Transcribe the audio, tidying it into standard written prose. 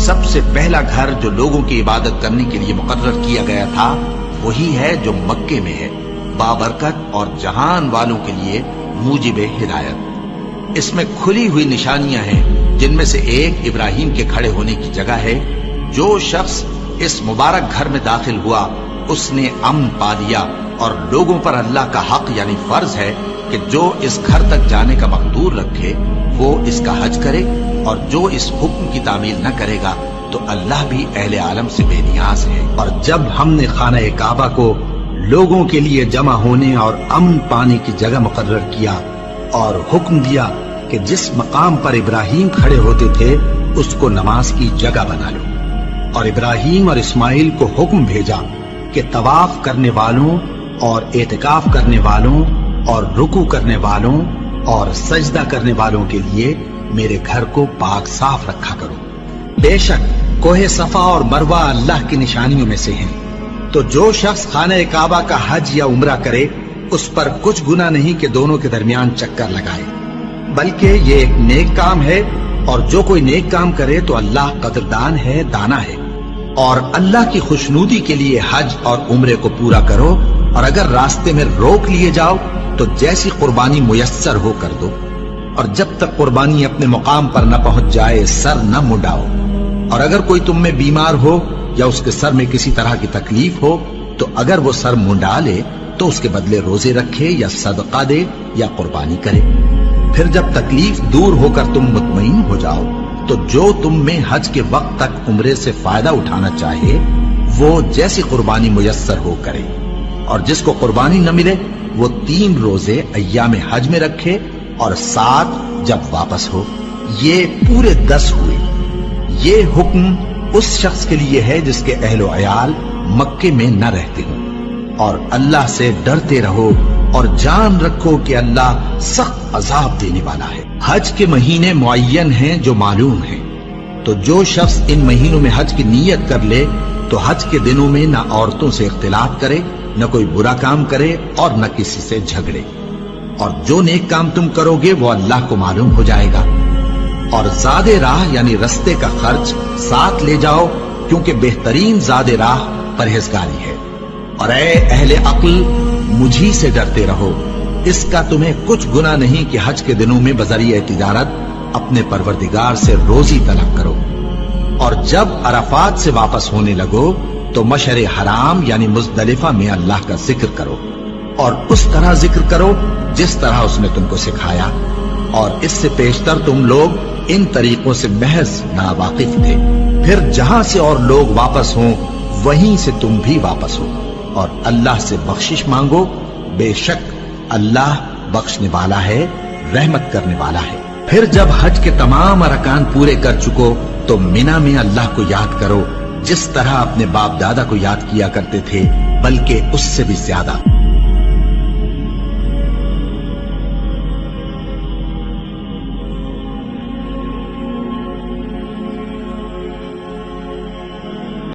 سب سے پہلا گھر جو لوگوں کی عبادت کرنے کے لیے مقرر کیا گیا تھا وہی ہے جو مکے میں ہے، بابرکت اور جہان والوں کے لیے موجب ہدایت۔ اس میں کھلی ہوئی نشانیاں ہیں، جن میں سے ایک ابراہیم کے کھڑے ہونے کی جگہ ہے۔ جو شخص اس مبارک گھر میں داخل ہوا اس نے امن پا لیا، اور لوگوں پر اللہ کا حق یعنی فرض ہے کہ جو اس گھر تک جانے کا مقدور رکھے وہ اس کا حج کرے، اور جو اس حکم کی تعمیل نہ کرے گا تو اللہ بھی اہل عالم سے بے نیاز ہے۔ اور جب ہم نے خانہ کعبہ کو لوگوں کے لیے جمع ہونے اور امن پانے کی جگہ مقرر کیا اور حکم دیا کہ جس مقام پر ابراہیم کھڑے ہوتے تھے اس کو نماز کی جگہ بنا لو، اور ابراہیم اور اسماعیل کو حکم بھیجا کہ طواف کرنے والوں اور اعتکاف کرنے والوں اور رکوع کرنے والوں اور سجدہ کرنے والوں کے لیے میرے گھر کو پاک صاف رکھا کرو۔ بے شک کوہ صفا اور مروہ اللہ کی نشانیوں میں سے ہیں، تو جو شخص خانہ کعبہ کا حج یا عمرہ کرے اس پر کچھ گناہ نہیں کہ دونوں کے درمیان چکر لگائے، بلکہ یہ ایک نیک کام ہے، اور جو کوئی نیک کام کرے تو اللہ قدردان ہے، دانا ہے۔ اور اللہ کی خوشنودی کے لیے حج اور عمرے کو پورا کرو، اور اگر راستے میں روک لیے جاؤ تو جیسی قربانی میسر ہو کر دو، اور جب تک قربانی اپنے مقام پر نہ پہنچ جائے سر نہ منڈاؤ۔ اور اگر کوئی تم میں بیمار ہو یا اس کے سر میں کسی طرح کی تکلیف ہو تو اگر وہ سر منڈا لے تو اس کے بدلے روزے رکھے یا صدقہ دے یا قربانی کرے۔ پھر جب تکلیف دور ہو کر تم مطمئن ہو جاؤ تو جو تم میں حج کے وقت تک عمرے سے فائدہ اٹھانا چاہے وہ جیسی قربانی میسر ہو کرے، اور جس کو قربانی نہ ملے وہ 3 روزے ایام حج میں رکھے اور 7 جب واپس ہو۔ یہ پورے 10 ہوئے۔ یہ حکم اس شخص کے لیے ہے جس کے اہل و عیال مکے میں نہ رہتے ہوں۔ اور اللہ سے ڈرتے رہو اور جان رکھو کہ اللہ سخت عذاب دینے والا ہے۔ حج کے مہینے معین ہیں جو معلوم ہیں، تو جو شخص ان مہینوں میں حج کی نیت کر لے تو حج کے دنوں میں نہ عورتوں سے اختلاط کرے، نہ کوئی برا کام کرے اور نہ کسی سے جھگڑے، اور جو نیک کام تم کرو گے وہ اللہ کو معلوم ہو جائے گا۔ اور زاد راہ یعنی رستے کا خرچ ساتھ لے جاؤ، کیونکہ بہترین زاد راہ پرہیزگاری ہے۔ اور اے اہل عقل، مجھی سے ڈرتے رہو، اس کا تمہیں کچھ گناہ نہیں کہ حج کے دنوں میں بذریعہ تجارت اپنے پروردگار سے روزی طلب کرو۔ اور جب عرفات سے واپس ہونے لگو تو مشعر حرام یعنی مزدلفہ میں اللہ کا ذکر کرو، اور اس طرح ذکر کرو جس طرح اس نے تم کو سکھایا، اور اس سے پیشتر تم لوگ ان طریقوں سے محض ناواقف تھے۔ پھر جہاں سے اور لوگ واپس ہوں وہیں سے تم بھی واپس ہو، اور اللہ سے بخشش مانگو، بے شک اللہ بخشنے والا ہے، رحمت کرنے والا ہے۔ پھر جب حج کے تمام ارکان پورے کر چکو تو مینا میں اللہ کو یاد کرو جس طرح اپنے باپ دادا کو یاد کیا کرتے تھے، بلکہ اس سے بھی زیادہ۔